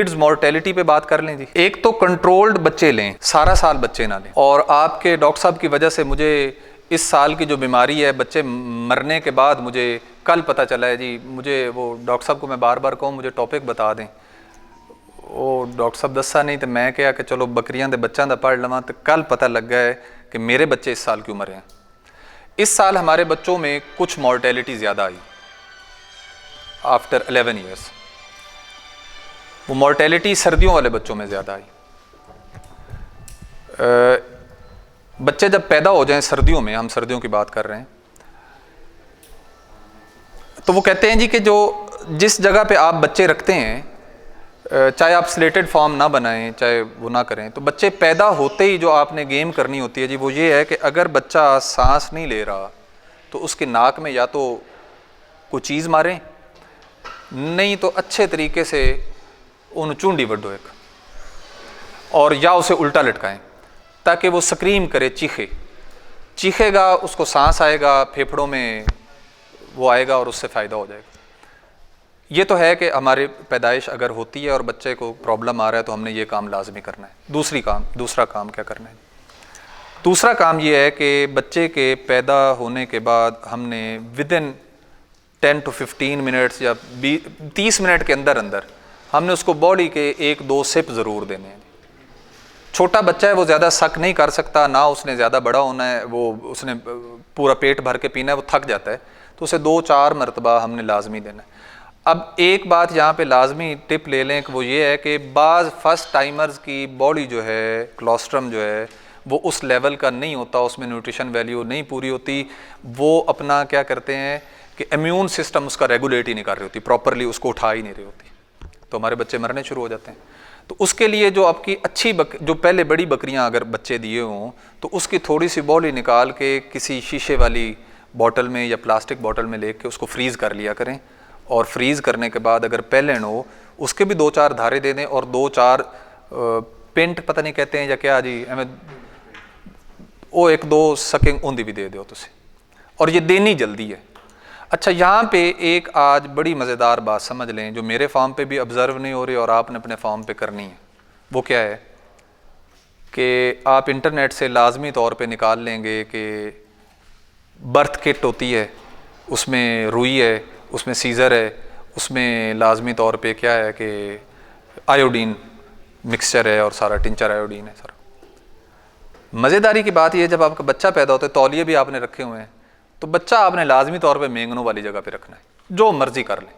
Kids mortality पे बात कर लें जी। एक तो कंट्रोल्ड बच्चे लें, सारा साल बच्चे ना लें। और आपके डॉक्टर साहब की वजह से मुझे इस साल की जो बीमारी है, बच्चे मरने के बाद मुझे कल पता चला है जी। मुझे वो डॉक्टर साहब को मैं बार बार कहूँ मुझे टॉपिक बता दें, वो डॉक्टर साहब दसा नहीं तो मैं क्या कि चलो बकरियां दे बच्चों का पढ़ लवां, तो कल पता लग गया है कि मेरे बच्चे इस साल क्यों मरे हैं। इस साल हमारे बच्चों में कुछ मॉर्टेलिटी ज़्यादा आई आफ्टर 11 ईयर्स। वो मॉर्टेलिटी सर्दियों वाले बच्चों में ज़्यादा आई। बच्चे जब पैदा हो जाएं सर्दियों में, हम सर्दियों की बात कर रहे हैं, तो वो कहते हैं जी कि जो जिस जगह पे आप बच्चे रखते हैं, चाहे आप स्लेटेड फॉर्म ना बनाएं, चाहे वो ना करें, तो बच्चे पैदा होते ही जो आपने गेम करनी होती है जी, वो ये है कि अगर बच्चा सांस नहीं ले रहा तो उसके नाक में या तो कोई चीज़ मारें, नहीं तो अच्छे तरीके से उन चूंडी वड्डो एक, और या उसे उल्टा लटकाएं ताकि वो स्क्रीम करे, चीखेगा, उसको सांस आएगा, फेफड़ों में वो आएगा और उससे फ़ायदा हो जाएगा। ये तो है कि हमारी पैदाइश अगर होती है और बच्चे को प्रॉब्लम आ रहा है तो हमने ये काम लाजमी करना है। दूसरा काम क्या करना है? दूसरा काम ये है कि बच्चे के पैदा होने के बाद हमने विदिन 10 to 15 मिनट्स या 30 मिनट के अंदर अंदर हमने उसको बॉडी के 1-2 सिप ज़रूर देने हैं। छोटा बच्चा है, वो ज़्यादा सक नहीं कर सकता, ना उसने ज़्यादा बड़ा होना है, वो उसने पूरा पेट भर के पीना है, वो थक जाता है, तो उसे 2-4 मरतबा हमने लाजमी देना है। अब एक बात यहाँ पे लाजमी टिप ले लें कि वो ये है कि बाज़ फर्स्ट टाइमर्स की बॉडी जो है, क्लोस्ट्रम जो है, वो उस लेवल का नहीं होता, उसमें न्यूट्रिशन वैल्यू नहीं पूरी होती। वो अपना क्या करते हैं कि इम्यून सिस्टम उसका रेगुलेट ही नहीं कर रही होती, प्रॉपरली उसको उठा ही नहीं रही होती, तो हमारे बच्चे मरने शुरू हो जाते हैं। तो उसके लिए जो आपकी अच्छी जो पहले बड़ी बकरियां अगर बच्चे दिए हों तो उसकी थोड़ी सी बॉडी निकाल के किसी शीशे वाली बॉटल में या प्लास्टिक बॉटल में लेके उसको फ्रीज़ कर लिया करें, और फ्रीज़ करने के बाद अगर पैलेन हो उसके भी 2-4 धारे दे दें, और 2-4 पेंट पता नहीं कहते हैं या क्या जी, हमें वो 1-2 सकिंग ऊंधी भी दे दो तुझे, और ये देनी जल्दी है। अच्छा, यहाँ पे एक आज बड़ी मज़ेदार बात समझ लें जो मेरे फार्म पे भी ऑब्ज़र्व नहीं हो रही और आपने अपने फार्म पे करनी है। वो क्या है कि आप इंटरनेट से लाजमी तौर पे निकाल लेंगे कि बर्थ किट होती है, उसमें रुई है, उसमें सीज़र है, उसमें लाजमी तौर पे क्या है कि आयोडीन मिक्सचर है और सारा टिंचर आयोडीन है सारा। मज़ेदारी की बात यह, जब आपका बच्चा पैदा होता है, तौलिए भी आपने रखे हुए हैं, तो बच्चा आपने लाजमी तौर पे मेंगनों वाली जगह पे रखना है, जो मर्जी कर लें,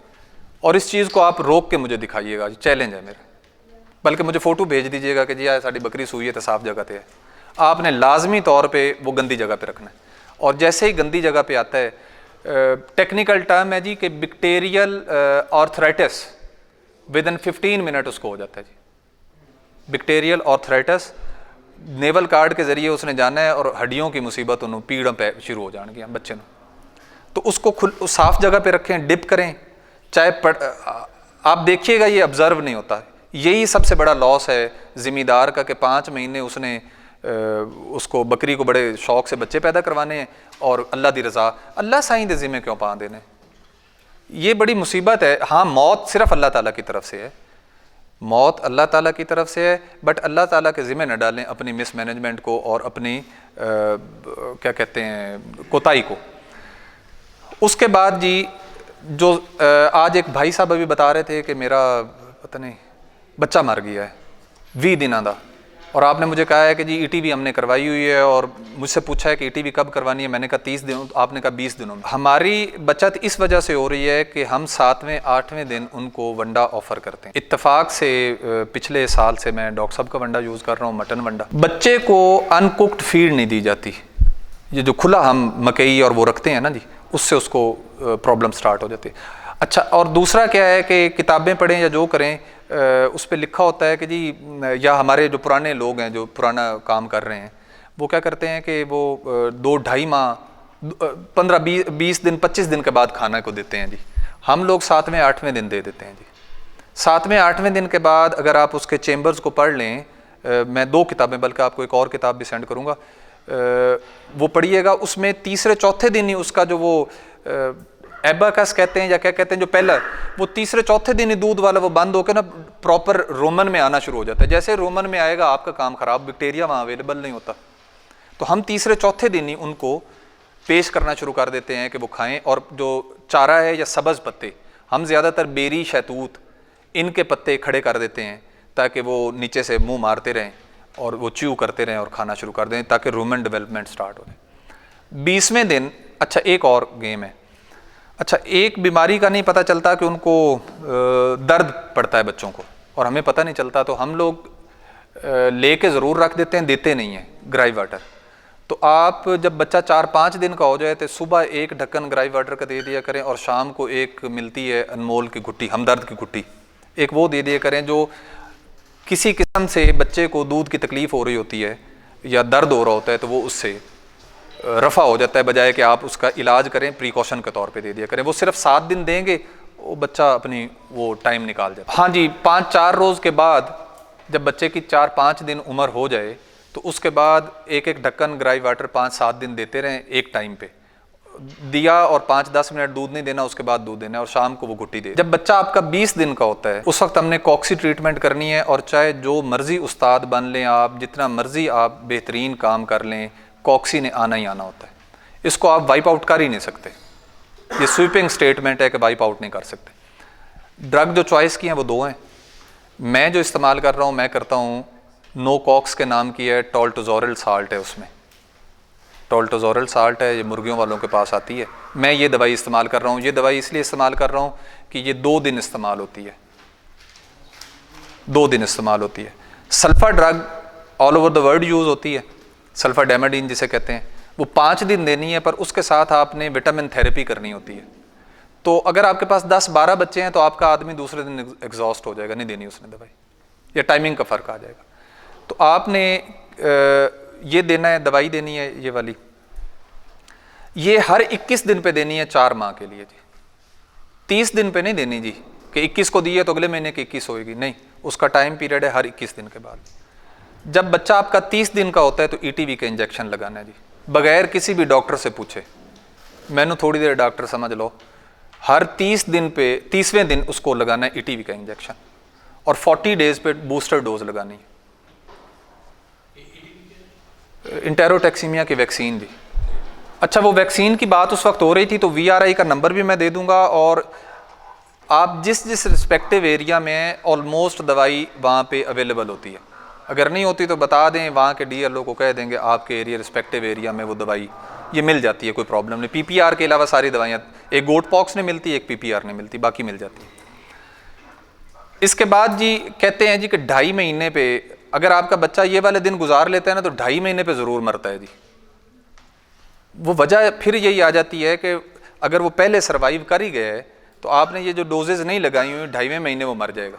और इस चीज़ को आप रोक के मुझे दिखाइएगा, चैलेंज है मेरा, बल्कि मुझे फ़ोटो भेज दीजिएगा कि जी साड़ी बकरी सूई है तो साफ जगह पे है। आपने लाजमी तौर पे वो गंदी जगह पे रखना है, और जैसे ही गंदी जगह पे आता है, टेक्निकल टर्म है जी कि बैक्टीरियल आर्थराइटिस विदिन 15 मिनट उसको हो जाता है जी। बैक्टीरियल आर्थराइटिस नेवल कार्ड के जरिए उसने जाना है, और हड्डियों की मुसीबत उन्होंने पीड़ पे शुरू हो जाएगी बच्चे ने। तो उसको साफ जगह पे रखें, डिप करें, चाहे आप देखिएगा ये ऑब्जर्व नहीं होता। यही सबसे बड़ा लॉस है ज़िम्मेदार का कि 5 महीने उसने उसको बकरी को बड़े शौक से बच्चे पैदा करवाने हैं, और अल्लाह दी रज़ा, अल्लाह साईं दे ज़िम्मे क्यों पा देने, ये बड़ी मुसीबत है। हाँ, मौत सिर्फ अल्लाह ताला की तरफ से है, मौत अल्लाह ताला की तरफ से है, बट अल्लाह ताला के ज़िम्मे न डालें अपनी मिसमैनेजमेंट को और अपनी क्या कहते हैं कोताही को। उसके बाद जी जो आज एक भाई साहब अभी बता रहे थे कि मेरा पता नहीं बच्चा मर गया है 20 दिनों का, और आपने मुझे कहा है कि जी ईटीवी हमने करवाई हुई है, और मुझसे पूछा है कि ईटीवी कब करवानी है। मैंने कहा 30 दिनों, आपने कहा 20 दिनों में। हमारी बचत इस वजह से हो रही है कि हम 7वें-8वें दिन उनको वंडा ऑफर करते हैं। इत्तेफाक से पिछले साल से मैं डॉक्टर साहब का वंडा यूज़ कर रहा हूँ, मटन वंडा। बच्चे को अनकुक्ड फीड नहीं दी जाती, ये जो खुला हम मकई और वो रखते हैं ना जी, उससे उसको प्रॉब्लम स्टार्ट हो जाती है। अच्छा, और दूसरा क्या है कि किताबें पढ़ें या जो करें, उस पर लिखा होता है कि जी, या हमारे जो पुराने लोग हैं जो पुराना काम कर रहे हैं, वो क्या करते हैं कि वो 2-2.5 माह 15-20 दिन 25 दिन के बाद खाना को देते हैं जी। हम लोग 7वें-8वें दिन दे देते हैं जी। 7वें-8वें दिन के बाद अगर आप उसके चेम्बर्स को पढ़ लें, मैं 2 किताबें, बल्कि आपको एक और किताब भी सेंड करूँगा, वो पढ़िएगा। उसमें 3-4 दिन ही उसका जो वो एबाकस कहते हैं या क्या कहते हैं, जो पहला वो तीसरे चौथे दिन ही दूध वाला वो बंद होकर ना प्रॉपर रोमन में आना शुरू हो जाता है। जैसे रोमन में आएगा आपका काम खराब, बैक्टीरिया वहाँ अवेलेबल नहीं होता। तो हम तीसरे चौथे दिन ही उनको पेश करना शुरू कर देते हैं कि वो खाएं। और जो चारा है या सब्ज़ पत्ते, हम ज़्यादातर बेरी, शहतूत, इनके पत्ते खड़े कर देते हैं ताकि वो नीचे से मुंह मारते रहें और वो च्यू करते रहें और खाना शुरू कर दें ताकि रूमन डेवलपमेंट स्टार्ट हो जाए। 20वें दिन, अच्छा एक और गेम है। अच्छा, एक बीमारी का नहीं पता चलता कि उनको दर्द पड़ता है बच्चों को, और हमें पता नहीं चलता, तो हम लोग लेके ज़रूर रख देते हैं, देते नहीं हैं ग्राई वाटर। तो आप जब बच्चा 4-5 दिन का हो जाए तो सुबह एक ढक्कन ग्राई वाटर का दे दिया करें, और शाम को एक मिलती है अनमोल की गुट्टी, हमदर्द की गुट्टी, एक वो दे दिया करें। जो किसी किस्म से बच्चे को दूध की तकलीफ़ हो रही होती है या दर्द हो रहा होता है तो वो उससे रफ़ा हो जाता है, बजाय कि आप उसका इलाज करें, प्रिकॉशन के तौर पे दे दिया करें। वो सिर्फ 7 दिन देंगे, वो बच्चा अपनी वो टाइम निकाल जाए। हाँ जी, 5-4 रोज़ के बाद जब बच्चे की 4-5 दिन उम्र हो जाए तो उसके बाद एक एक ढक्कन ग्राई वाटर 5-7 दिन देते रहें एक टाइम पे दिया, और 5-10 मिनट दूध नहीं देना, उसके बाद दूध देना, और शाम को वो गुट्टी दे। जब बच्चा आपका 20 दिन का होता है उस वक्त हमने कॉक्सी ट्रीटमेंट करनी है, और चाहे जो मर्जी उस्ताद बन लें आप, जितना मर्जी आप बेहतरीन काम कर लें, कॉक्सी ने आना ही आना होता है। इसको आप वाइप आउट कर ही नहीं सकते, ये स्वीपिंग स्टेटमेंट है कि वाइप आउट नहीं कर सकते। ड्रग जो चॉइस की हैं वो 2 हैं। मैं जो इस्तेमाल कर रहा हूँ, मैं करता हूँ नो कॉक्स के नाम की है, टोल्टोजोरल साल्ट है, उसमें टोल्टोजोरल साल्ट है, ये मुर्गियों वालों के पास आती है। मैं ये दवाई इस्तेमाल कर रहा हूँ। ये दवाई इसलिए इस्तेमाल कर रहा हूँ कि ये 2 दिन इस्तेमाल होती है, 2 दिन इस्तेमाल होती है। Sulpha drug all over the world use होती है, सल्फाडेमाडीन जिसे कहते हैं, वो 5 दिन देनी है, पर उसके साथ आपने विटामिन थेरेपी करनी होती है। तो अगर आपके पास 10-12 बच्चे हैं तो आपका आदमी दूसरे दिन एग्जॉस्ट हो जाएगा, नहीं देनी उसने दवाई, या टाइमिंग का फ़र्क आ जाएगा। तो आपने ये देना है, दवाई देनी है ये वाली, ये हर 21 दिन पे देनी है 4 माह के लिए जी। 30 दिन पे नहीं देनी जी कि 21 को दी है तो अगले महीने की 21 होएगी, नहीं, उसका टाइम पीरियड है हर 21 दिन के बाद। जब बच्चा आपका 30 दिन का होता है तो ईटीवी का इंजेक्शन लगाना है जी, बगैर किसी भी डॉक्टर से पूछे। मैंने थोड़ी देर डॉक्टर समझ लो, हर 30 दिन पे 30वें दिन उसको लगाना है ईटीवी का इंजेक्शन, और 40 डेज पे बूस्टर डोज लगानी है, इंटेरोटैक्सीमिया की वैक्सीन जी। अच्छा, वो वैक्सीन की बात उस वक्त हो रही थी तो VRI का नंबर भी मैं दे दूंगा, और आप जिस जिस रिस्पेक्टिव एरिया में ऑलमोस्ट दवाई वहाँ पे अवेलेबल होती है, अगर नहीं होती तो बता दें, वहाँ के DLO को कह देंगे आपके एरिया रिस्पेक्टिव एरिया में वो दवाई ये मिल जाती है, कोई प्रॉब्लम नहीं। PPR के अलावा सारी दवाइयाँ, एक गोट पॉक्स नहीं मिलती, एक PPR नहीं मिलती, बाकी मिल जाती है। इसके बाद जी कहते हैं जी कि 2.5 महीने पे अगर आपका बच्चा ये वाले दिन गुजार लेता है ना तो 2.5 महीने पे ज़रूर मरता है जी। वो वजह फिर यही आ जाती है कि अगर वो पहले सर्वाइव कर ही गया है तो आपने ये जो डोजेज नहीं लगाई हुई, 2.5वें महीने वो मर जाएगा।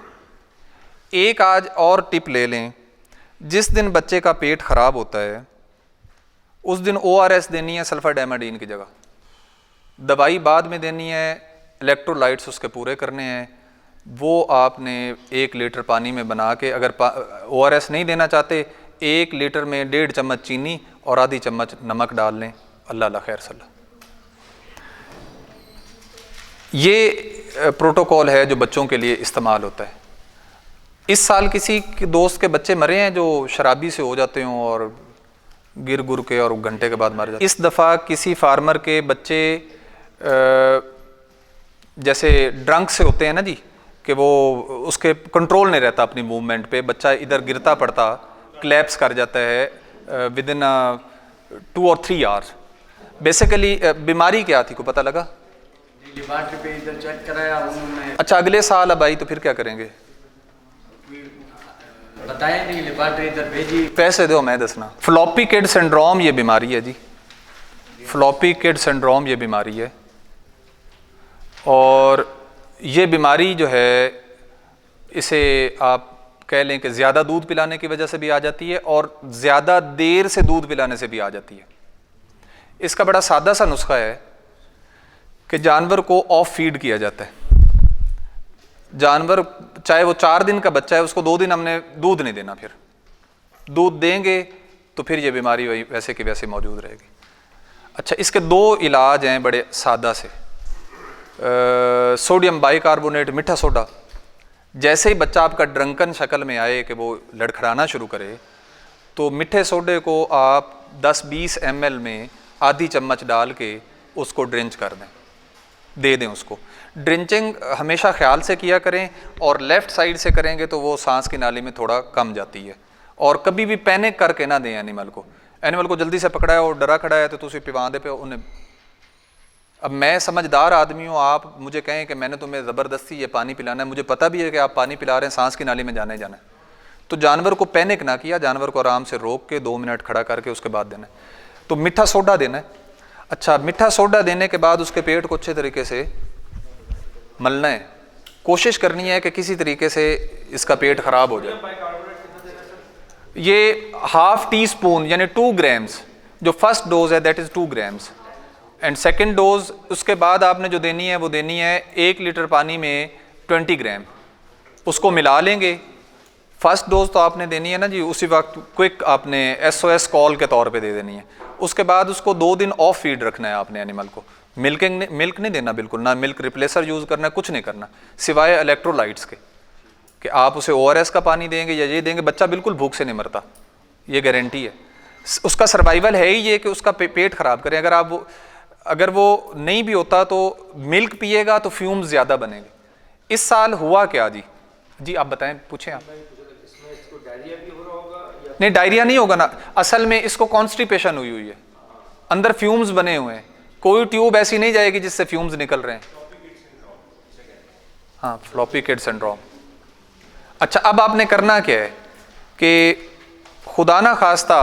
एक आज और टिप ले लें, जिस दिन बच्चे का पेट खराब होता है उस दिन ORS देनी है सल्फाडेमाडीन की जगह, दवाई बाद में देनी है, इलेक्ट्रोलाइट्स उसके पूरे करने हैं। वो आपने 1 लीटर पानी में बना के, अगर ORS नहीं देना चाहते, 1 लीटर में 1.5 चम्मच चीनी और आधी चम्मच नमक डाल लें, अल्लाह ला खैर सल्ला। ये प्रोटोकॉल है जो बच्चों के लिए इस्तेमाल होता है। इस साल किसी के दोस्त के बच्चे मरे हैं जो शराबी से हो जाते हों और गिर गुर के और घंटे के बाद मर जाते। इस दफ़ा किसी फार्मर के बच्चे जैसे ड्रंक से होते हैं ना जी, कि वो उसके कंट्रोल नहीं रहता अपनी मूवमेंट पे, बच्चा इधर गिरता पड़ता क्लैप्स कर जाता है विदिन 2 और 3 आवर्स। बेसिकली बीमारी क्या थी, को पता लगा? लेबोरेटरी पे इधर चेक कराया उन्होंने। अच्छा, अगले साल अब आई तो फिर क्या करेंगे? बताया नहीं, लेबोरेटरी इधर भेजी। पैसे दो मैं दसना। फ्लॉपी किड सिंड्रोम ये बीमारी है जी, फ्लॉपी किड सिंड्रोम ये बीमारी है, और ये बीमारी जो है इसे आप कह लें कि ज़्यादा दूध पिलाने की वजह से भी आ जाती है और ज़्यादा देर से दूध पिलाने से भी आ जाती है। इसका बड़ा सादा सा नुस्खा है कि जानवर को ऑफ फीड किया जाता है। जानवर चाहे वो 4 दिन का बच्चा है, उसको 2 दिन हमने दूध नहीं देना, फिर दूध देंगे तो फिर ये बीमारी वही वैसे की वैसे मौजूद रहेगी। अच्छा, इसके 2 इलाज हैं बड़े सादा से। सोडियम बाइकार्बोनेट मीठा सोडा। जैसे ही बच्चा आपका ड्रंकन शक्ल में आए कि वो लड़खड़ाना शुरू करे, तो मीठे सोडे को आप 10-20 ml में आधी चम्मच डाल के उसको ड्रिंच कर दें, दे दें उसको। ड्रिंचिंग हमेशा ख्याल से किया करें, और लेफ़्ट साइड से करेंगे तो वो सांस की नाली में थोड़ा कम जाती है। और कभी भी पैनिक करके ना दें एनिमल को जल्दी से पकड़ा है और डरा खड़ा है तो तुम पिवा दे पे उन्हें। अब मैं समझदार आदमी हूँ, आप मुझे कहें कि मैंने तुम्हें ज़बरदस्ती ये पानी पिलाना है, मुझे पता भी है कि आप पानी पिला रहे हैं, सांस की नाली में जाना है, तो जानवर को पैनिक ना किया, जानवर को आराम से रोक के 2 मिनट खड़ा करके उसके बाद देना है। तो मीठा सोडा देना है। अच्छा, मीठा सोडा देने के बाद उसके पेट को अच्छे तरीके से मलना है। कोशिश करनी है कि किसी तरीके से इसका पेट खराब हो जाए। ये ½ टीस्पून यानी 2 ग्राम्स, जो फर्स्ट डोज है that is 2 grams, and second dose उसके बाद आपने जो देनी है वो देनी है 1 लीटर पानी में 20 ग्राम, उसको मिला लेंगे। फर्स्ट डोज तो आपने देनी है ना जी, उसी वक्त क्विक आपने SOS कॉल के तौर पे दे देनी है। उसके बाद उसको 2 दिन ऑफ फीड रखना है आपने एनिमल को। मिल्क नहीं देना बिल्कुल, ना मिल्क रिप्लेसर यूज़ करना है, कुछ नहीं करना सिवाय इलेक्ट्रोलाइट्स के, कि आप उसे ORS का पानी देंगे या ये देंगे, बच्चा बिल्कुल भूख से नहीं मरता, ये गारंटी है। उसका सर्वाइवल है ही ये कि उसका पेट खराब करें। अगर वो नहीं भी होता तो मिल्क पिएगा तो फ्यूम्स ज़्यादा बनेंगे। इस साल हुआ क्या जी आप बताएं, पूछें आप। नहीं, डायरिया नहीं होगा ना, असल में इसको कॉन्स्टिपेशन हुई है, अंदर फ्यूम्स बने हुए हैं, कोई ट्यूब ऐसी नहीं जाएगी जिससे फ्यूम्स निकल रहे हैं। हाँ, फ्लॉपी किड सिंड्रोम। अच्छा, अब आपने करना क्या है कि खुदा ना खास्ता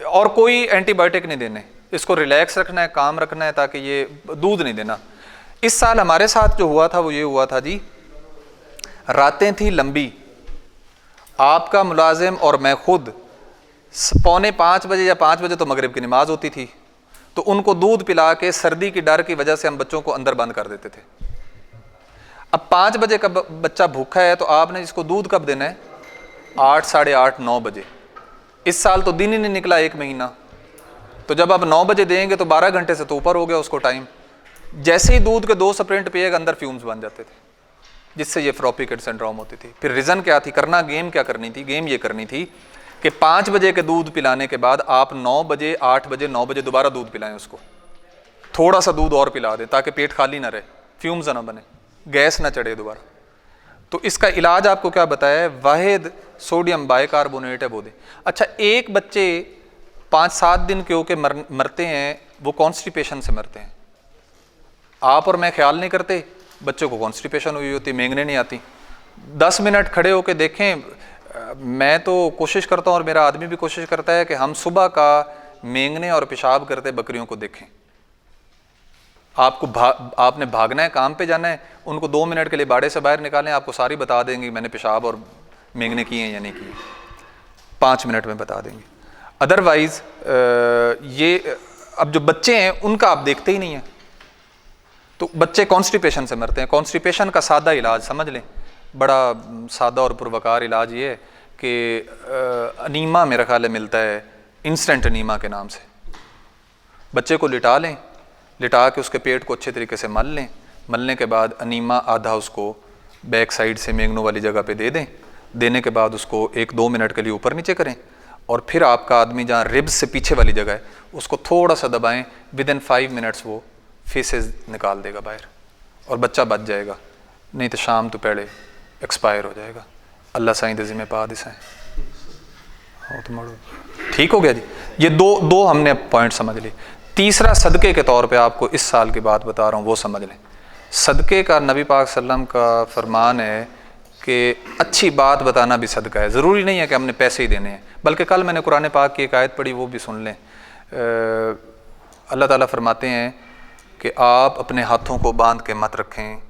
और कोई एंटीबायोटिक नहीं देने, इसको रिलैक्स रखना है, काम रखना है, ताकि ये दूध नहीं देना। इस साल हमारे साथ जो हुआ था वो ये हुआ था जी, रातें थी लंबी, आपका मुलाजिम और मैं खुद 4:45 बजे या 5 बजे तो मगरिब की नमाज होती थी, तो उनको दूध पिला के सर्दी की डर की वजह से हम बच्चों को अंदर बंद कर देते थे। अब 5 बजे का बच्चा भूखा है तो आपने इसको दूध कब देना है? 8, साढ़े 8, 9 बजे। इस साल तो दिन ही नहीं निकला, 1 महीना, तो जब आप 9 बजे देंगे तो 12 घंटे से तो ऊपर हो गया उसको टाइम। जैसे ही दूध के 2 स्प्रिंट पिएगा अंदर फ्यूम्स बन जाते थे, जिससे ये फ्लॉपी किड सिंड्रोम होती थी। फिर रीज़न क्या थी, करना गेम क्या करनी थी, गेम ये करनी थी कि 5 बजे के दूध पिलाने के बाद आप 9 बजे, 8 बजे, 9 बजे दोबारा दूध पिलाएं उसको, थोड़ा सा दूध और पिला दें ताकि पेट खाली ना रहे, फ्यूम्स ना बने, गैस ना चढ़े दोबारा। तो इसका इलाज आपको क्या बताया है, वाहिद सोडियम बाइकार्बोनेट है वो दें। अच्छा, एक बच्चे 5-7 दिन के होके मरते हैं, वो कॉन्स्टिपेशन से मरते हैं। आप और मैं ख्याल नहीं करते, बच्चे को कॉन्स्टिपेशन हुई होती, मेंगने नहीं आती। 10 मिनट खड़े होके देखें, मैं तो कोशिश करता हूँ और मेरा आदमी भी कोशिश करता है कि हम सुबह का मेंगने और पेशाब करते बकरियों को देखें। आपने भागना है, काम पे जाना है, उनको 2 मिनट के लिए बाड़े से बाहर निकालें, आपको सारी बता देंगी मैंने पेशाब और मेंगने किए हैं या नहीं किए, 5 मिनट में बता देंगे। अदरवाइज़ ये अब जो बच्चे हैं उनका आप देखते ही नहीं हैं, तो बच्चे कॉन्स्टिपेशन से मरते हैं। कॉन्स्टिपेशन का सादा इलाज समझ लें, बड़ा सादा और पुरवकार इलाज ये है कि अनीमा मेरा ख्याल है मिलता है, इंस्टेंट अनीमा के नाम से। बच्चे को लिटा लें, लिटा के उसके पेट को अच्छे तरीके से मल लें, मलने के बाद अनीमा आधा उसको बैक साइड से मेंगनों वाली जगह पे दे दें। देने के बाद उसको 1-2 मिनट के लिए ऊपर नीचे करें, और फिर आपका आदमी जहाँ रिब्स से पीछे वाली जगह है उसको थोड़ा सा दबाएं, विदिन 5 मिनट्स वो फेसेस निकाल देगा बाहर और बच्चा बच जाएगा, नहीं तो शाम तो पहले एक्सपायर हो जाएगा। अल्लाह साईं दे ज़िम्मे पा दिसाएं हो तो मरो, ठीक हो गया जी। ये दो हमने पॉइंट समझ ली। तीसरा सदक़े के तौर पे आपको इस साल की बात बता रहा हूँ, वो समझ लें। सदक़े का नबी पाक सल्लम का फरमान है कि अच्छी बात बताना भी सदका है। ज़रूरी नहीं है कि हमने पैसे ही देने हैं, बल्कि कल मैंने कुरान पाक की एक आयत पढ़ी, वो भी सुन लें। अल्लाह ताला फरमाते हैं कि आप अपने हाथों को बांध के मत रखें,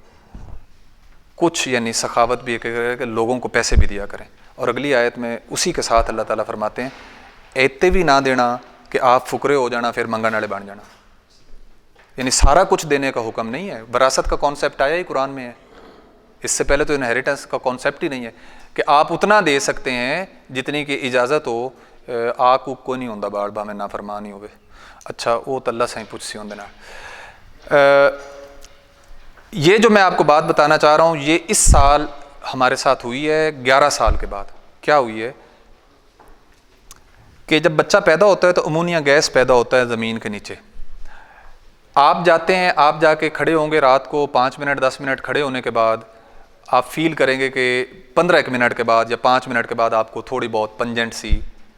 कुछ यानी सखावत भी है कि लोगों को पैसे भी दिया करें। और अगली आयत में उसी के साथ अल्लाह ताला फरमाते हैं, ऐते भी ना देना कि आप फुकरे हो जाना फिर मंगन वाले बन जाना। यानी सारा कुछ देने का हुक्म नहीं है। विरासत का कॉन्सेप्ट आया ही कुरान में है, इससे पहले तो इनहेरिटेंस का कॉन्सेप्ट ही नहीं है कि आप उतना दे सकते हैं जितनी की इजाज़त हो। आक उक को नहीं होंदा बाड़ भावें ना फरमान ही होवे। अच्छा, वो तो अल्लाह साईं पुछसी होंदे नाल। ये जो मैं आपको बात बताना चाह रहा हूँ ये इस साल हमारे साथ हुई है 11 साल के बाद। क्या हुई है कि जब बच्चा पैदा होता है तो अमोनिया गैस पैदा होता है ज़मीन के नीचे। आप जाते हैं, आप जाके खड़े होंगे रात को 5 मिनट 10 मिनट खड़े होने के बाद आप फील करेंगे कि 15 मिनट के बाद या 5 मिनट के बाद आपको थोड़ी बहुत पंजेंट सी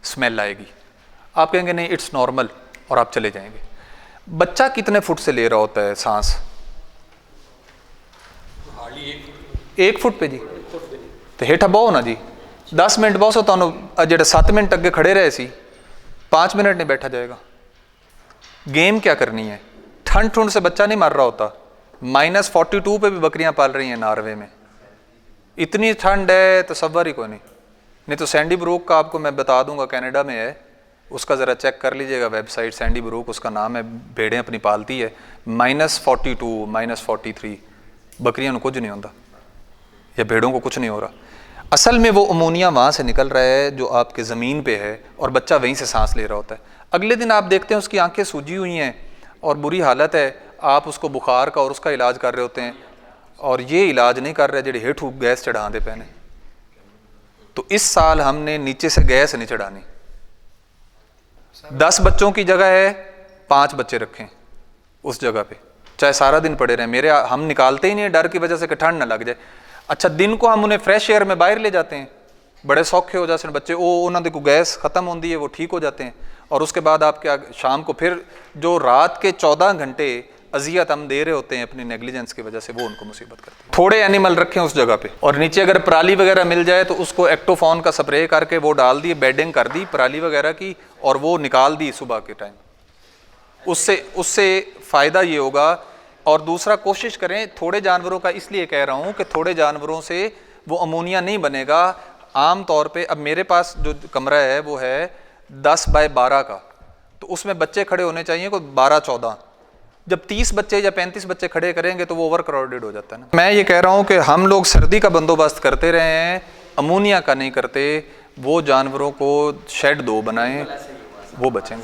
स्मेल आएगी। आप कहेंगे नहीं इट्स नॉर्मल और आप चले जाएंगे। बच्चा कितने फुट से ले रहा होता है सांस? 1 फुट पे जी। तो हेठा बहो ना जी, 10 मिनट बहुत सो तो जेड़ा 7 मिनट अगे खड़े रहे सी 5 मिनट नहीं बैठा जाएगा। गेम क्या करनी है? ठंड ठंड से बच्चा नहीं मर रहा होता। -42 पे भी बकरियां पाल रही हैं नॉर्वे में। इतनी ठंड है तो सबर ही कोई नहीं तो सैंडी ब्रूक का आपको मैं बता दूंगा, कनाडा में है, उसका ज़रा चेक कर लीजिएगा वेबसाइट, सैंडी ब्रूक उसका नाम है, भेड़ें अपनी पालती है। -42 -43 बकरियां कुछ नहीं होता या भेड़ों को कुछ नहीं हो रहा। असल में वो अमोनिया वहाँ से निकल रहा है जो आपके ज़मीन पे है और बच्चा वहीं से सांस ले रहा होता है। अगले दिन आप देखते हैं उसकी आंखें सूजी हुई हैं और बुरी हालत है, आप उसको बुखार का और उसका इलाज कर रहे होते हैं और ये इलाज नहीं कर रहे जेडे हेठू गैस चढ़ा दे पैने। तो इस साल हमने नीचे से गैस नहीं चढ़ानी। 10 बच्चों की जगह है 5 बच्चे रखें उस जगह पे, चाहे सारा दिन पड़े रहें। हम निकालते ही नहीं है डर की वजह से कि ठंड ना लग जाए। अच्छा, दिन को हम उन्हें फ्रेश एयर में बाहर ले जाते हैं, बड़े सौखे हो जाते हैं बच्चे, उन्होंने को गैस ख़त्म होती है वो ठीक हो जाते हैं। और उसके बाद आप क्या शाम को फिर जो रात के 14 घंटे अजियत हम दे रहे होते हैं अपनी नेग्लिजेंस की वजह से, वो उनको मुसीबत करती है। थोड़े एनिमल रखें उस जगह पे और नीचे अगर पराली वगैरह मिल जाए तो उसको एक्टोफॉन का स्प्रे करके वो डाल दिए, बेडिंग कर दी पराली वगैरह की और वो निकाल दी सुबह के टाइम। उससे फ़ायदा ये होगा। और दूसरा, कोशिश करें, थोड़े जानवरों का इसलिए कह रहा हूँ कि थोड़े जानवरों से वो अमोनिया नहीं बनेगा। आम तौर पे अब मेरे पास जो कमरा है वो है 10 बाय 12 का, तो उसमें बच्चे खड़े होने चाहिए कोई 12-14। जब 30 बच्चे या 35 बच्चे खड़े करेंगे तो वो ओवर क्राउडेड हो जाता है ना। मैं ये कह रहा हूँ कि हम लोग सर्दी का बंदोबस्त करते रहे हैं, अमोनिया का नहीं करते। वो जानवरों को शेड 2 बनाएं, वो बचेंगे,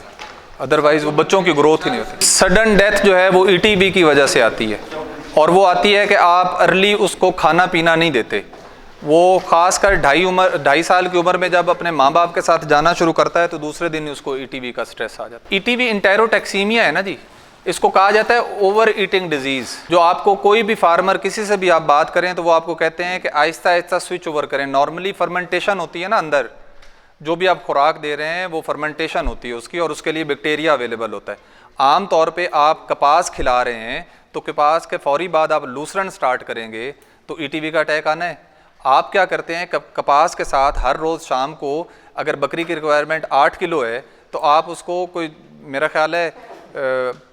अदरवाइज वो बच्चों की ग्रोथ ही नहीं होती। सडन डेथ जो है वो ईटीबी की वजह से आती है और वो आती है कि आप अर्ली उसको खाना पीना नहीं देते। वो खासकर 2.5 साल की उम्र में जब अपने माँ बाप के साथ जाना शुरू करता है तो दूसरे दिन उसको ईटीबी का स्ट्रेस आ जाता है। ईटीबी इंटेरोटैक्सीमिया है ना जी, इसको कहा जाता है ओवर ईटिंग डिजीज़। जो आपको कोई भी फार्मर किसी से भी आप बात करें तो वो आपको कहते हैं कि आहिस्ता आहिस्ता स्विच ओवर करें। नॉर्मली फर्मेंटेशन होती है ना, अंदर जो भी आप खुराक दे रहे हैं वो फर्मेंटेशन होती है उसकी और उसके लिए बैक्टीरिया अवेलेबल होता है। आम तौर पे आप कपास खिला रहे हैं तो कपास के फौरी बाद आप लूसरन स्टार्ट करेंगे तो ईटीबी का अटैक आना है। आप क्या करते हैं, कपास के साथ हर रोज़ शाम को अगर बकरी की रिक्वायरमेंट 8 किलो है तो आप उसको कोई मेरा ख्याल है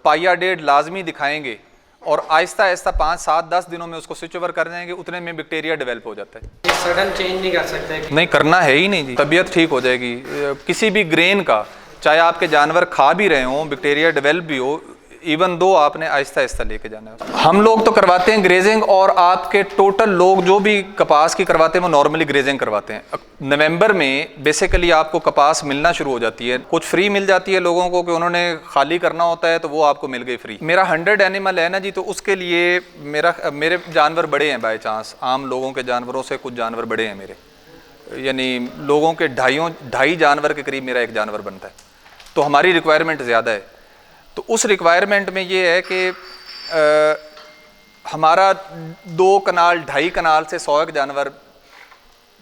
1.5 लाजमी दिखाएंगे और आहिस्ता आहिस्ता 5-7-10 दिनों में उसको स्विच ओवर कर देंगे, उतने में बैक्टीरिया डेवलप हो जाता है। सडन चेंज नहीं कर सकते? नहीं करना है ही नहीं जी, तबीयत ठीक हो जाएगी। किसी भी ग्रेन का, चाहे आपके जानवर खा भी रहे हों, बैक्टीरिया डेवलप भी हो, इवन दो आपने आहिस्ता आहिस्ता लेके जाना है। हम लोग तो करवाते हैं ग्रेजिंग और आपके टोटल लोग जो भी कपास की करवाते हैं वो नॉर्मली ग्रेजिंग करवाते हैं। नवंबर में बेसिकली आपको कपास मिलना शुरू हो जाती है, कुछ फ्री मिल जाती है लोगों को कि उन्होंने खाली करना होता है तो वो आपको मिल गई फ्री। मेरा 100 एनिमल है ना जी, तो उसके लिए मेरे जानवर बड़े हैं बाई चांस, आम लोगों के जानवरों से कुछ जानवर बड़े हैं मेरे, यानी लोगों के 2.5 जानवर के करीब मेरा एक जानवर बनता है, तो हमारी रिक्वायरमेंट ज़्यादा है। तो उस रिक्वायरमेंट में ये है कि हमारा 2 कनाल 2.5 कनाल से 100 जानवर,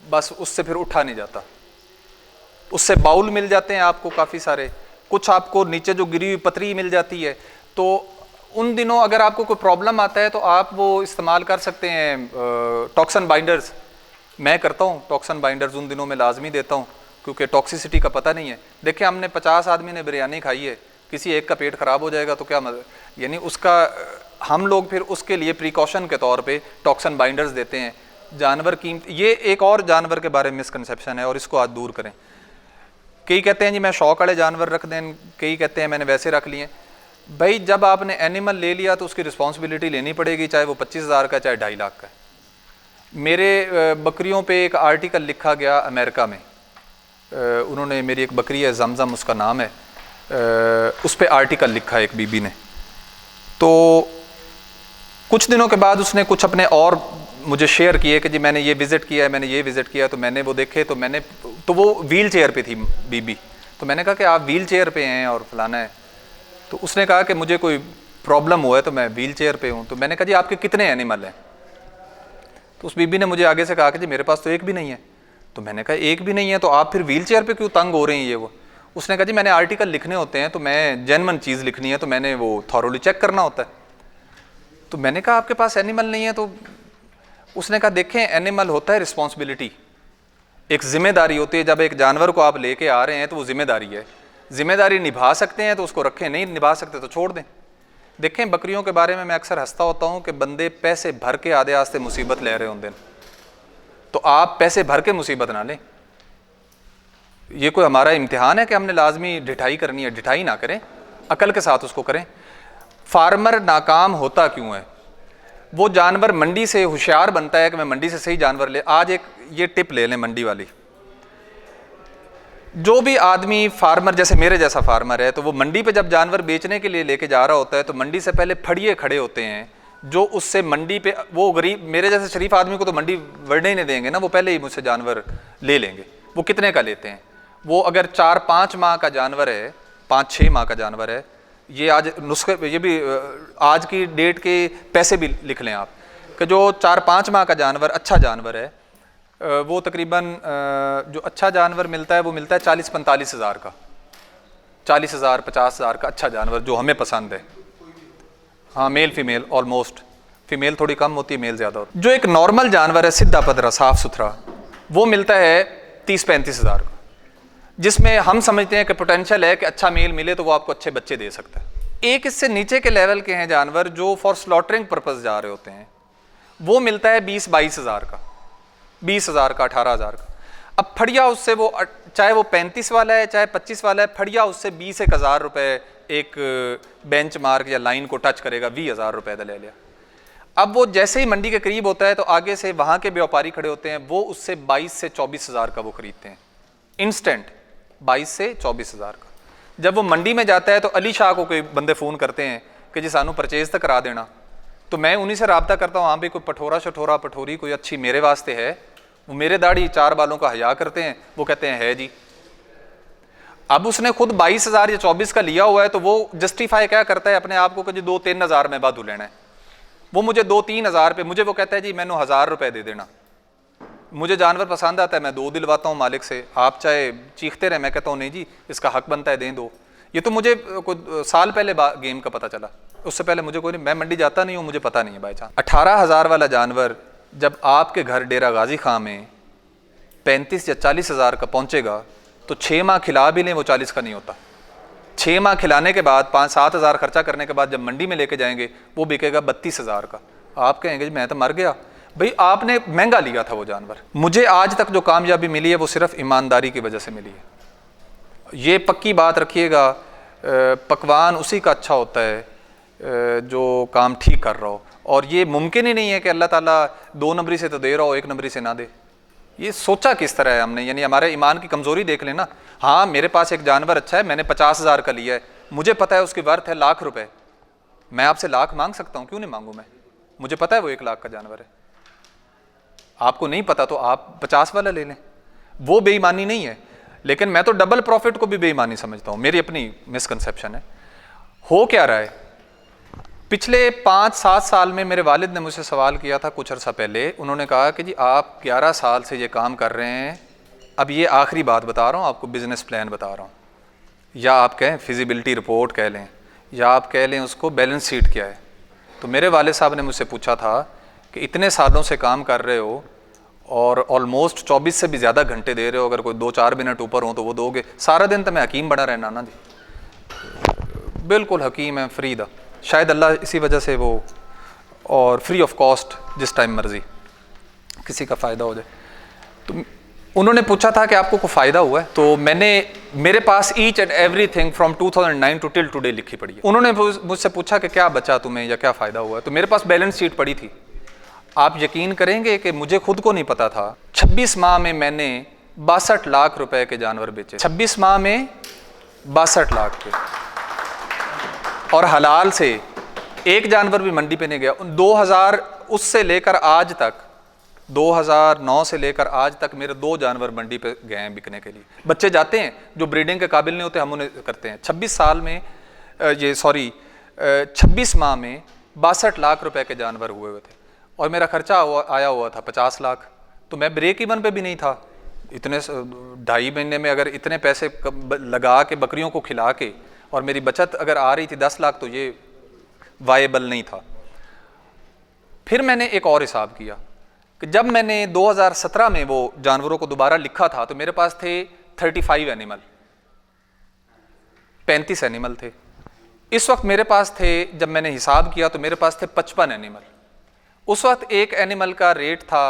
बस उससे फिर उठा नहीं जाता। उससे बाउल मिल जाते हैं आपको काफ़ी सारे, कुछ आपको नीचे जो गिरी हुई पतरी मिल जाती है। तो उन दिनों अगर आपको कोई प्रॉब्लम आता है तो आप वो इस्तेमाल कर सकते हैं टॉक्सन बाइंडर्स। मैं करता हूँ टॉक्सन बाइंडर्स, उन दिनों में लाजमी देता हूँ क्योंकि टॉक्सिसिटी का पता नहीं है। देखिए हमने 50 आदमी ने बिरयानी खाई है, किसी एक का पेट ख़राब हो जाएगा तो क्या मतलब, यानी उसका हम लोग फिर उसके लिए प्रिकॉशन के तौर पे टॉक्सन बाइंडर्स देते हैं। जानवर कीमत, ये एक और जानवर के बारे में मिसकंसेप्शन है और इसको आज दूर करें। कई कहते हैं जी मैं शौक वाले जानवर रख दें, कई कहते हैं मैंने वैसे रख लिए। भाई जब आपने एनिमल ले लिया तो उसकी रिस्पॉन्सिबिलिटी लेनी पड़ेगी, चाहे वो 25,000 का चाहे 2.5 लाख का। मेरे बकरियों पे एक आर्टिकल लिखा गया अमेरिका में, उन्होंने, मेरी एक बकरी है जमजम उसका नाम है, उस पर आर्टिकल लिखा एक बीबी ने। तो कुछ दिनों के बाद उसने कुछ अपने और मुझे शेयर किए कि जी मैंने ये विज़िट किया है, मैंने ये विज़िट किया, तो मैंने वो देखे, तो वो व्हील चेयर पे थी बीबी। तो मैंने कहा कि आप व्हील चेयर पे हैं और फलाना है। तो उसने कहा कि मुझे कोई प्रॉब्लम हुआ है तो मैं व्हील चेयर पे हूँ। तो मैंने कहा जी आपके कितने एनिमल हैं? तो उस बीबी ने मुझे आगे से कहा कि जी मेरे पास तो एक भी नहीं है। तो मैंने कहा एक भी नहीं है तो आप फिर व्हील चेयर पर क्यों तंग हो रही हैं ये वो? उसने कहा जी मैंने आर्टिकल लिखने होते हैं, तो मैं जेन्युइन चीज़ लिखनी है, तो मैंने वो थॉरोली चेक करना होता है। तो मैंने कहा आपके पास एनिमल नहीं है? तो उसने कहा देखें, एनिमल होता है रिस्पॉन्सिबिलिटी, एक जिम्मेदारी होती है। जब एक जानवर को आप लेके आ रहे हैं तो वो जिम्मेदारी है, जिम्मेदारी निभा सकते हैं तो उसको रखें, नहीं निभा सकते तो छोड़ दें। देखें बकरियों के बारे में मैं अक्सर हंसता होता हूँ कि बंदे पैसे भर के आधे आस्ते मुसीबत ले रहे होंगे, तो आप पैसे भर के मुसीबत ना लें। ये कोई हमारा इम्तिहान है कि हमने लाजमी ढिठाई करनी है? ढिठाई ना करें, अकल के साथ उसको करें। फार्मर नाकाम होता क्यों है? वो जानवर मंडी से होशियार बनता है कि मैं मंडी से सही जानवर ले। आज एक ये टिप ले लें मंडी वाली, जो भी आदमी फार्मर, जैसे मेरे जैसा फार्मर है, तो वो मंडी पे जब जानवर बेचने के लिए लेके जा रहा होता है तो मंडी से पहले फड़िए खड़े होते हैं जो उससे मंडी पे, वो गरीब मेरे जैसे शरीफ आदमी को तो मंडी बढ़ने ही नहीं देंगे ना, वो पहले ही मुझसे जानवर ले लेंगे। वो कितने का लेते हैं? वो अगर 4-5 माह का जानवर है, 5-6 माह का जानवर है, ये आज नुस्खे, ये भी आज की डेट के पैसे भी लिख लें आप, कि जो 4-5 माह का जानवर अच्छा जानवर है, वो तकरीबन जो अच्छा जानवर मिलता है वो मिलता है 40-45 हज़ार का, 40,000-50,000 का अच्छा जानवर जो हमें पसंद है। हाँ, मेल फीमेल ऑलमोस्ट, फीमेल थोड़ी कम होती है, मेल ज़्यादा होती है। जो एक नॉर्मल जानवर है, सीधा पदरा साफ़ सुथरा, वो मिलता है 30-35 हज़ार का, जिसमें हम समझते हैं कि पोटेंशियल है कि अच्छा मेल मिले तो वो आपको अच्छे बच्चे दे सकता है। एक इससे नीचे के लेवल के हैं जानवर जो फॉर स्लॉटरिंग पर्पस जा रहे होते हैं, वो मिलता है 20-22 हज़ार का, 20 हज़ार का, 18 हज़ार का। अब फड़िया उससे, वो चाहे वो 35 वाला है चाहे 25 वाला है, फड़िया उससे 20-1 हज़ार रुपये एक बेंच मार्क या लाइन को टच करेगा, 20 हज़ार रुपये का ले लिया। अब वो जैसे ही मंडी के करीब होता है तो आगे से वहाँ के व्यापारी खड़े होते हैं, वो उससे 22 से 24 हज़ार का वो खरीदते हैं इंस्टेंट, 22 से 24 हज़ार का। जब वो मंडी में जाता है तो अली शाह को कोई बंदे फ़ोन करते हैं कि जी सानू परचेज तक करा देना, तो मैं उन्हीं से रब्ता करता हूँ, हाँ भी कोई पठोरी कोई अच्छी मेरे वास्ते है। वो मेरे दाढ़ी 4 बालों का हया करते हैं, वो कहते हैं है जी। अब उसने खुद 22 हज़ार या 24 का लिया हुआ है, तो वो जस्टिफाई क्या करता है अपने आप को कि जी 2-3 हज़ार में बादू लेना है। वो मुझे 2-3 हज़ार पे, मुझे वो कहता है जी मैंने 1000 रुपये दे देना। मुझे जानवर पसंद आता है, मैं 2 दिलवाता हूँ मालिक से, आप चाहे चीखते रहे, मैं कहता हूँ नहीं जी इसका हक बनता है, दें दो। ये तो मुझे कुछ साल पहले गेम का पता चला, उससे पहले मुझे कोई नहीं, मैं मंडी जाता नहीं हूँ, मुझे पता नहीं है बाई चांस। 18 हज़ार वाला जानवर जब आपके घर डेरा गाजी खां में 35 या 40 हज़ार का पहुँचेगा तो 6 माह खिला भी लें वो 40 का नहीं होता। 6 माह खिलाने के बाद 5-7 हज़ार खर्चा करने के बाद जब मंडी में लेके जाएंगे वो बिकेगा 32 हज़ार का। आप कहेंगे जी मैं तो मर गया, भाई आपने महंगा लिया था वो जानवर। मुझे आज तक जो कामयाबी मिली है वो सिर्फ ईमानदारी की वजह से मिली है। ये पक्की बात रखिएगा, पकवान उसी का अच्छा होता है जो काम ठीक कर रहा हो, और ये मुमकिन ही नहीं है कि अल्लाह ताला 2 नंबरी से तो दे रहा हो 1 नंबरी से ना दे। ये सोचा किस तरह है हमने, यानी हमारे ईमान की कमज़ोरी देख लेना। हाँ मेरे पास एक जानवर अच्छा है, मैंने 50 हज़ार का लिया है, मुझे पता है उसकी वर्थ है लाख रुपए, मैं आपसे लाख मांग सकता हूँ, क्यों नहीं मांगू मैं, मुझे पता है वो 1 लाख का जानवर है। आपको नहीं पता तो आप 50 वाला ले लें, वो बेईमानी नहीं है। लेकिन मैं तो डबल प्रॉफिट को भी बेईमानी समझता हूँ, मेरी अपनी मिसकंसेप्शन है। हो क्या रहा है, पिछले 5-7 साल में मेरे वालिद ने मुझसे सवाल किया था कुछ अर्सा पहले, उन्होंने कहा कि जी आप 11 साल से ये काम कर रहे हैं, अब ये आखिरी बात बता रहा हूँ आपको, बिजनेस प्लान बता रहा हूँ, या आप कहें फिजिबिलिटी रिपोर्ट कह लें, या आप कह लें उसको बैलेंस शीट क्या है। तो मेरे वालिद साहब ने मुझसे पूछा था कि इतने सालों से काम कर रहे हो और ऑलमोस्ट 24 से भी ज़्यादा घंटे दे रहे हो, अगर कोई 2-4 मिनट ऊपर हो तो वो दोगे, सारा दिन तो मैं हकीम बना रहना ना जी। बिल्कुल हकीम है, फ्री दा, शायद अल्लाह इसी वजह से वो, और फ्री ऑफ कॉस्ट जिस टाइम मर्जी किसी का फ़ायदा हो जाए। तो उन्होंने पूछा था कि आपको कोई फ़ायदा हुआ है, तो मैंने मेरे पास each and everything from 2009 to till today लिखी पड़ी है। उन्होंने मुझसे पूछा कि क्या बचा तुम्हें या क्या फ़ायदा हुआ है, तो मेरे पास बैलेंस शीट पड़ी थी। आप यकीन करेंगे कि मुझे खुद को नहीं पता था, 26 माह में मैंने 62 लाख रुपए के जानवर बेचे, 26 माह में 62 लाख के, और हलाल से एक जानवर भी मंडी पे नहीं गया। 2000 उससे लेकर आज तक, 2009 से लेकर आज तक मेरे 2 जानवर मंडी पे गए हैं बिकने के लिए। बच्चे जाते हैं जो ब्रीडिंग के काबिल नहीं होते, हम उन्हें करते हैं। 26 साल में 26 माह में 62 लाख रुपए के जानवर हुए थे और मेरा खर्चा आया हुआ था 50 लाख। तो मैं ब्रेक इवन पे भी नहीं था। इतने 2.5 महीने में अगर इतने पैसे लगा के बकरियों को खिला के और मेरी बचत अगर आ रही थी 10 लाख, तो ये वायबल नहीं था। फिर मैंने एक और हिसाब किया कि जब मैंने 2017 में वो जानवरों को दोबारा लिखा था तो मेरे पास थे 35 एनिमल, 35 एनिमल थे। इस वक्त मेरे पास थे, जब मैंने हिसाब किया तो मेरे पास थे 55 एनिमल। उस वक्त एक एनिमल का रेट था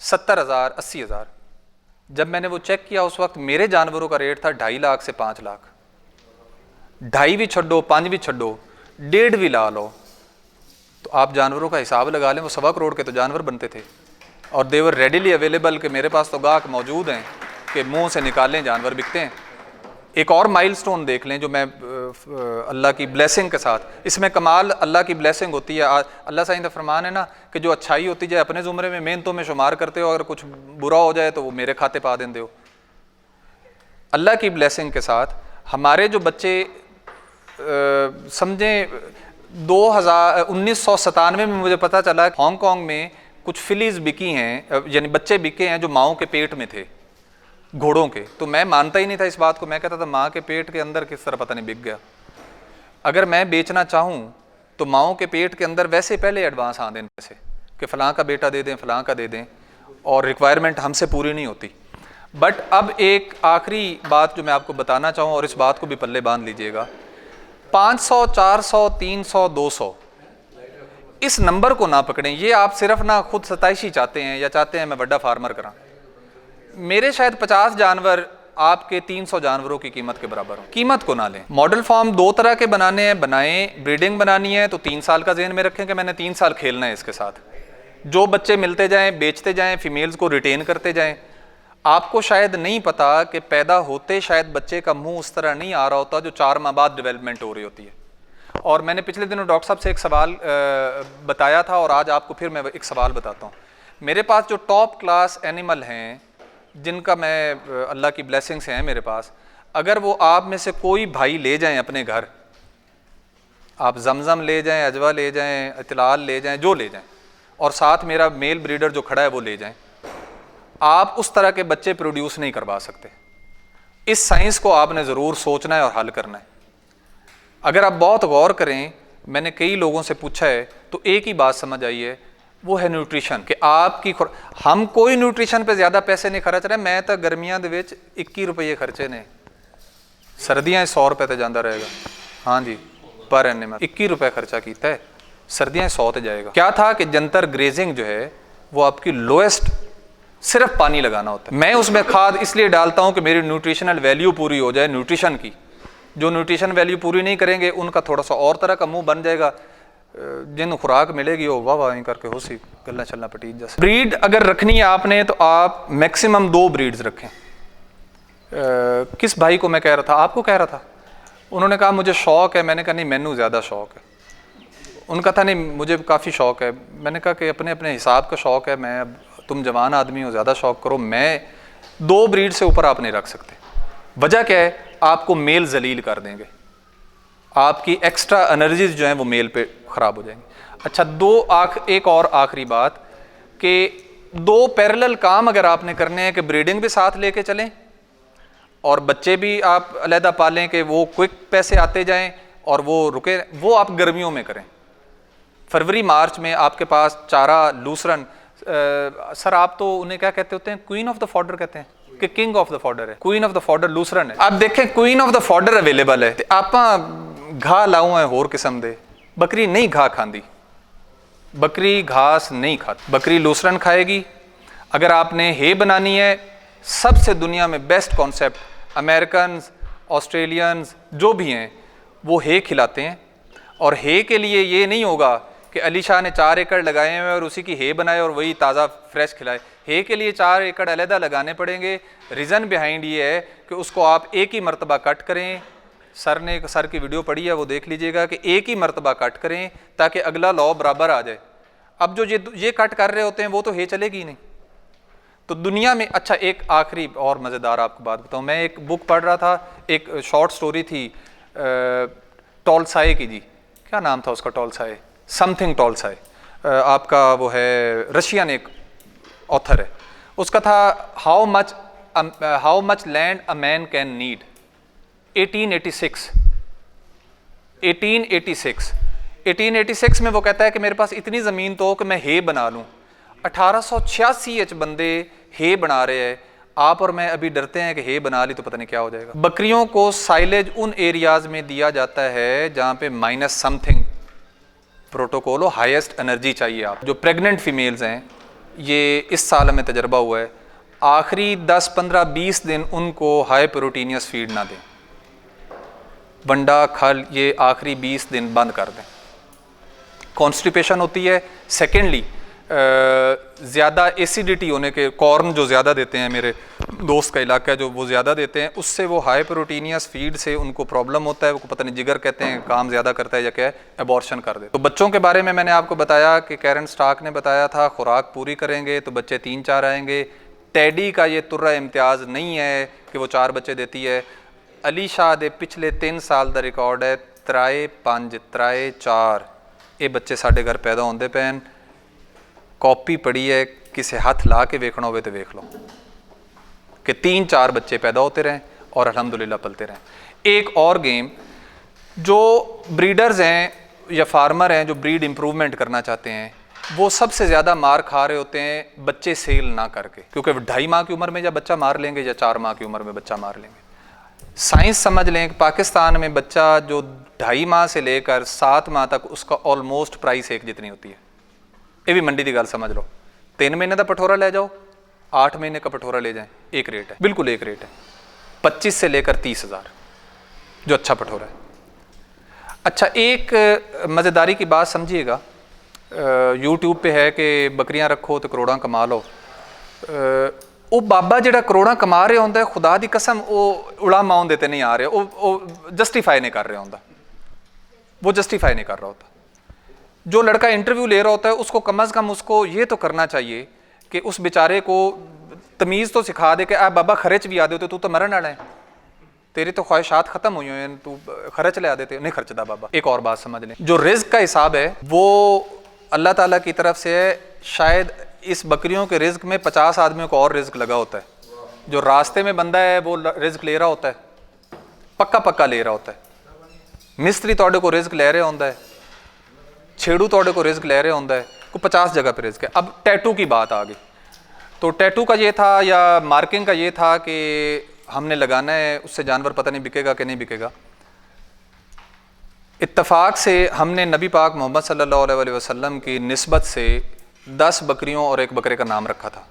70,000 80,000। जब मैंने वो चेक किया उस वक्त मेरे जानवरों का रेट था 2.5 लाख से 5 लाख। 2.5 भी छो, 5 भी छो, 1.5 भी ला लो तो आप जानवरों का हिसाब लगा लें, वो 1.25 करोड़ के तो जानवर बनते थे। और देवर रेडिली अवेलेबल कि मेरे पास तो गाहक मौजूद हैं कि मुंह से निकालें जानवर बिकते हैं। एक और माइलस्टोन देख लें जो मैं अल्लाह की ब्लेसिंग के साथ, इसमें कमाल अल्लाह की ब्लेसिंग होती है। अल्लाह साईं का फरमान है ना कि जो अच्छाई होती जाए अपने ज़ुमरे में मेहनतों में शुमार करते हो, अगर कुछ बुरा हो जाए तो वो मेरे खाते पा देंगे हो। अल्लाह की ब्लेसिंग के साथ हमारे जो बच्चे समझें 1997 में मुझे पता चला हांगकांग में कुछ फिलीज बिकी हैं, यानी बच्चे बिके हैं जो माओं के पेट में थे, घोड़ों के। तो मैं मानता ही नहीं था इस बात को। मैं कहता था माँ के पेट के अंदर किस तरह पता नहीं बिक गया। अगर मैं बेचना चाहूँ तो माओं के पेट के अंदर वैसे पहले एडवांस आ दें पैसे कि फ़लाँ का बेटा दे दें, फ़लाँ का दे दें, और रिक्वायरमेंट हमसे पूरी नहीं होती। बट अब एक आखिरी बात जो मैं आपको बताना चाहूँ, और इस बात को भी पल्ले बांध लीजिएगा, 500 400 300 200 इस नंबर को ना पकड़ें। ये आप सिर्फ ना खुद सताइशी चाहते हैं या चाहते हैं मैं बड़ा फार्मर करा। मेरे शायद 50 जानवर आपके 300 जानवरों की कीमत के बराबर हो। कीमत को ना लें। मॉडल फार्म 2 तरह के बनाने हैं, बनाएं। ब्रीडिंग बनानी है तो 3 साल का ज़हन में रखें कि मैंने 3 साल खेलना है इसके साथ। जो बच्चे मिलते जाएं, बेचते जाएं, फीमेल्स को रिटेन करते जाएं। आपको शायद नहीं पता कि पैदा होते शायद बच्चे का मुंह उस तरह नहीं आ रहा होता जो 4 माह बाद डेवलपमेंट हो रही होती है। और मैंने पिछले दिनों डॉक्टर साहब से एक सवाल बताया था और आज आपको फिर मैं एक सवाल बताता हूँ। मेरे पास जो टॉप क्लास एनिमल हैं जिनका मैं अल्लाह की ब्लेसिंग से हैं मेरे पास, अगर वो आप में से कोई भाई ले जाएं अपने घर, आप जमजम ले जाएं, अजवा ले जाएं, इतलाल ले जाएं, जो ले जाएं, और साथ मेरा मेल ब्रीडर जो खड़ा है वो ले जाएं, आप उस तरह के बच्चे प्रोड्यूस नहीं करवा सकते। इस साइंस को आपने ज़रूर सोचना है और हल करना है। अगर आप बहुत गौर करें, मैंने कई लोगों से पूछा है तो एक ही बात समझ आई है, वो है न्यूट्रिशन। कि आपकी हम कोई न्यूट्रिशन पे ज़्यादा पैसे नहीं खर्च रहे। मैं तो गर्मियां दे विच 21 रुपये खर्चे ने, सर्दियां 100 रुपये तो जाता रहेगा। हाँ जी, पर एनिमल 21 रुपये खर्चा किया है, सर्दियां 100 तो जाएगा। क्या था कि जंतर ग्रेजिंग जो है वो आपकी लोएस्ट, सिर्फ पानी लगाना होता है। मैं उसमें खाद इसलिए डालता हूँ कि मेरी न्यूट्रिशनल वैल्यू पूरी हो जाए न्यूट्रिशन की। जो न्यूट्रिशन वैल्यू पूरी नहीं करेंगे उनका थोड़ा सा और तरह का मुंह बन जाएगा। जिन खुराक मिलेगी वो वाह वाह करके हो सी गल्ला चलना पटीज जैसे। ब्रीड अगर रखनी है आपने तो आप मैक्सिमम 2 ब्रीड्स रखें। किस भाई को मैं कह रहा था, आपको कह रहा था, उन्होंने कहा मुझे शौक़ है। मैंने कहा नहीं, मैनू ज़्यादा शौक़ है। उनका था नहीं मुझे काफ़ी शौक़ है। मैंने कहा कि अपने अपने हिसाब का शौक़ है। मैं अब तुम जवान आदमी हो, ज़्यादा शौक़ करो। मैं 2 ब्रीड से ऊपर आप नहीं रख सकते। वजह क्या है, आपको मेल जलील कर देंगे, आपकी एक्स्ट्रा एनर्जीज जो हैं वो मेल पे ख़राब हो जाएंगी। अच्छा, एक और आखिरी बात कि 2 पैरेलल काम अगर आपने करने हैं कि ब्रीडिंग भी साथ लेके चलें और बच्चे भी आप अलहदा पालें कि वो क्विक पैसे आते जाएं और वो रुके, वो आप गर्मियों में करें। फरवरी मार्च में आपके पास चारा लूसरन, सर आप तो उन्हें क्या कहते होते हैं, क्वीन ऑफ द फॉडर कहते हैं कि किंग ऑफ द फॉडर है, क्वीन ऑफ द फॉडर लूसरन है। आप देखें queen of the fodder available है, आप घा लाऊ है होर किस्म दे। बकरी नहीं घा खाती, बकरी घास नहीं खाती, बकरी लूसरन खाएगी। अगर आपने हे बनानी है, सबसे दुनिया में बेस्ट कॉन्सेप्ट, अमेरिकन ऑस्ट्रेलियंस जो भी हैं वो हे खिलाते हैं। और हे के लिए ये नहीं होगा कि अली शाह ने 4 एकड़ लगाए हैं और उसी की हे बनाए और वही ताज़ा फ्रेश खिलाए। हे के लिए 4 एकड़ अलहदा लगाने पड़ेंगे। रीज़न बिहाइंड ये है कि उसको आप एक ही मरतबा कट करें, सर ने सर की वीडियो पढ़ी है वो देख लीजिएगा कि एक ही मरतबा कट करें ताकि अगला लॉ बराबर आ जाए। अब जो ये कट कर रहे होते हैं वो तो हे चलेगी नहीं। तो दुनिया में अच्छा एक आखिरी और मज़ेदार आपको बात बताऊं, मैं एक बुक पढ़ रहा था, एक शॉर्ट स्टोरी थी टॉलसाए की जी, क्या नाम था उसका, टॉलसाए समथिंग टॉलसाए, आपका वो है रशियन एक ऑथर है, उसका था how much land a man can need 1886 में वो कहता है कि मेरे पास इतनी ज़मीन तो हो कि मैं हे बना लूँ। 1886 बंदे हे बना रहे हैं, आप और मैं अभी डरते हैं कि हे बना ली तो पता नहीं क्या हो जाएगा। बकरियों को साइलेज उन एरियाज में दिया जाता है जहाँ पे माइनस समथिंग प्रोटोकॉल हो, हाईएस्ट एनर्जी चाहिए। आप जो प्रेग्नेंट फीमेल्स हैं, ये इस साल में तजर्बा हुआ है, आखिरी 10, 15, 20 दिन उनको हाई प्रोटीनियस फीड ना दें, वंडा खल ये आखिरी 20 दिन बंद कर दें, कॉन्स्टिपेशन होती है। सेकेंडली ज़्यादा एसिडिटी होने के, कॉर्न जो ज़्यादा देते हैं, मेरे दोस्त का इलाका है जो वो ज़्यादा देते हैं, उससे वो हाई प्रोटीनियस फीड से उनको प्रॉब्लम होता है, वो पता नहीं जिगर कहते हैं काम ज़्यादा करता है या क्या है, एबॉर्शन कर दे। तो बच्चों के बारे में मैंने आपको बताया कि कैरन स्टार्क ने बताया था खुराक पूरी करेंगे तो बच्चे 3-4 आएंगे। टेडी का ये तुर्रा इम्तियाज़ नहीं है कि वो 4 बच्चे देती है। अली शाह दे पिछले 3 साल का रिकॉर्ड है, 3, 5, 3, 4 ये बच्चे साढ़े घर पैदा होंदे पैन। कॉपी पड़ी है, किसी हाथ ला के वेखना हो तो वेख लो कि 3-4 बच्चे पैदा होते रहें और अल्हम्दुलिल्लाह पलते रहें। एक और गेम, जो ब्रीडर्स हैं या फार्मर हैं जो ब्रीड इम्प्रूवमेंट करना चाहते हैं, वो सबसे ज़्यादा मार खा रहे होते हैं बच्चे सेल ना करके, क्योंकि 2.5 माह की उम्र में या बच्चा मार लेंगे या 4 माह की उम्र में बच्चा मार लेंगे। साइंस समझ लें कि पाकिस्तान में बच्चा जो 2.5 माह से लेकर 7 माह तक उसका ऑलमोस्ट प्राइस एक जितनी होती है। ये भी मंडी की गल समझ लो, 3 महीने का पठोरा ले जाओ, 8 महीने का पठोरा ले जाएं, एक रेट है, बिल्कुल एक रेट है, 25 से लेकर 30,000 जो अच्छा पठोरा है। अच्छा, एक मज़ेदारी की बात समझिएगा, यूट्यूब पे है कि बकरियां रखो तो करोड़ां कमा लो। वो बाबा जिहड़ा करोड़ां कमा रहे होंदा है, खुदा दी कसम वो उड़ामा होंदे ते नहीं आ रहे, वो जस्टिफाई नहीं कर रहा होंदा, वो जस्टिफाई नहीं कर रहा होता। जो लड़का इंटरव्यू ले रहा होता है उसको कम अज़ कम उसको ये तो करना चाहिए कि उस बेचारे को तमीज़ तो सिखा दे कि आ बाबा खर्च भी आ दे, तू तो मरन वाला है, तेरी तो ख्वाहिशात ख़त्म हुई हैं, तू खर्च ले आ देते, नहीं खर्चदा बाबा। एक और बात समझ लें, जो रिज़्क़ का हिसाब है वो अल्लाह ताला की तरफ से है। शायद इस बकरियों के रिज़्क़ में 50 आदमियों को और रिज़्क़ लगा होता है। जो रास्ते में बंदा है वो रिज़्क़ ले रहा होता है, पक्का ले रहा होता है। मिस्त्री तोड़े को रिज़्क़ ले रहे होता है, छेड़ू तोड़े को रिज़्क़ ले रहे होता है, को 50 जगह पर रिज़्क़ है। अब टैटू की बात आ गई, तो टैटू का ये था या मार्किंग का ये था कि हमने लगाना है, उससे जानवर पता नहीं बिकेगा कि नहीं बिकेगा। इत्तफाक से हमने नबी पाक मोहम्मद सल्लल्लाहु अलैहि वसल्लम की निस्बत से 10 बकरियों और 1 बकरे का नाम रखा था।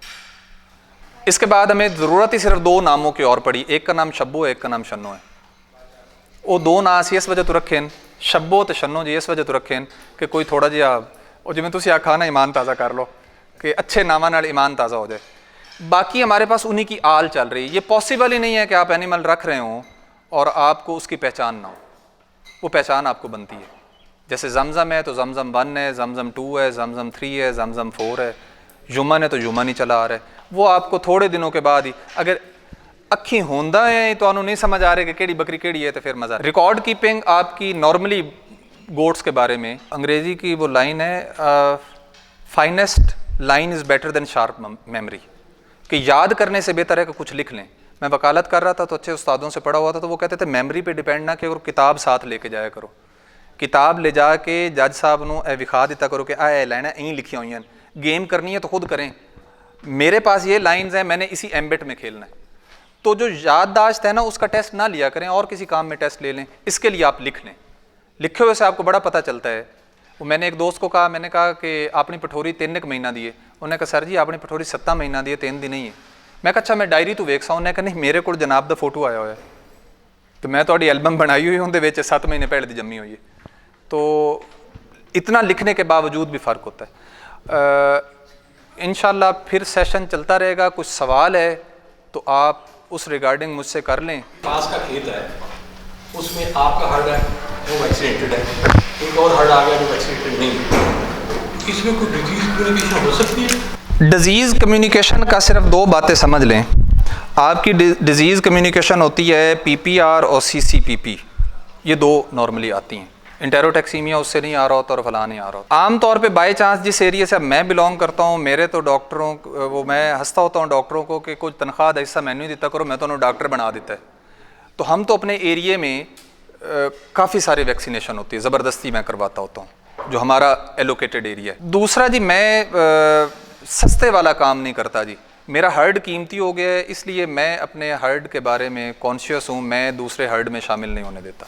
इसके बाद हमें ज़रूरत ही सिर्फ 2 नामों की और पड़ी, एक का नाम शब्बो है, एक का नाम शन्नो है। वो 2 नाम से इस वजह तो रखे, शब्बो तो शन्नो जी इस वजह तो रखे कि कोई थोड़ा जिहा और जिवें तुसीं आखा ना ईमान ताज़ा कर लो कि अच्छे नामां नाल ईमान ताज़ा हो जाए। बाकी हमारे पास उन्हीं की आल चल रही है। ये पॉसिबल ही नहीं है कि आप एनिमल रख रहे हों और आपको उसकी पहचान ना हो। वो पहचान आपको बनती है। जैसे जमज़म है तो जमज़म 1 है, जमज़म 2 है, जमज़म 3 है, जमज़म 4 है, युमन है तो युमन ही चला आ रहा है। वो आपको थोड़े दिनों के बाद ही, अगर अखी होंदा है तो नहीं समझ आ रहे कि केड़ी बकरी केड़ी है, तो फिर मज़ा। रिकॉर्ड कीपिंग आपकी नॉर्मली गोट्स के बारे में अंग्रेज़ी की वो लाइन है, finest line is better than sharp memory, कि याद करने से बेहतर है कि कुछ लिख लें। मैं वकालत कर रहा था तो अच्छे उस्तादों से पढ़ा हुआ था, तो वो कहते थे मेमोरी पे डिपेंड ना करो, किताब साथ लेके जाया करो। किताब ले जा के जज साहब नूं ए विखा दिता करो कि आ लाइनें यहीं लिखी हुई हैं, गेम करनी है तो खुद करें, मेरे पास ये लाइन्स हैं, मैंने इसी एम्बिट में खेलना है। तो जो याददाश्त है ना, उसका टेस्ट ना लिया करें और किसी काम में टेस्ट ले लें। इसके लिए आप लिख लें, लिखे हुए से आपको बड़ा पता चलता है। वो मैंने एक दोस्त को कहा, मैंने कहा कि अपनी पठोरी 3 महीना दी है। उन्होंने कहा सर जी अपनी पठोरी 7 महीना दी है, 3 दिन नहीं है। मैं कहा अच्छा मैं डायरी तो वेख सा। उन्होंने कहा नहीं, मेरे को जनाब दा फोटो आया हुआ है, तो मैं थोड़ी एल्बम बनाई हुई उनके विच 7 महीने पहले दी जम्मी हुई है। तो इतना लिखने के बावजूद भी फ़र्क होता है। इंशाल्लाह फिर सेशन चलता रहेगा। कुछ सवाल है तो आप उस रिगार्डिंग मुझसे कर लें। पास का खेत है, उसमें आपका हर्ड है वो वैक्सीनेटेड है, एक और हर्ड आ गया जो वैक्सीनेटेड नहीं है, इसमें कोई डिजीज कम्युनिकेशन हो सकती है? डिज़ीज़ कम्युनिकेशन का सिर्फ दो बातें समझ लें। आपकी डिज़ीज़ कम्युनिकेशन होती है पीपीआर और सीसीपीपी, ये दो नॉर्मली आती हैं। इंटेरोटैक्सीमिया उससे नहीं आ रहा होता और फला नहीं आ रहा होता। आम तौर पे बाय चांस जिस एरिया से मैं बिलोंग करता हूँ, मेरे तो डॉक्टरों वो मैं हंसता होता हूँ डॉक्टरों को कि कुछ तनख्वाह ऐसा मैनू ही देता करो, मैं तो उन्होंने डॉक्टर बना देता है। तो हम तो अपने एरिए में काफ़ी सारी वैक्सीनेशन होती है, ज़बरदस्ती मैं करवाता होता हूँ, जो हमारा एलोकेटेड एरिया है। दूसरा जी, मैं सस्ते वाला काम नहीं करता जी। मेरा हर्ड कीमती हो गया है, इसलिए मैं अपने हर्ड के बारे में कॉन्शियस हूँ, मैं दूसरे हर्ड में शामिल नहीं होने देता।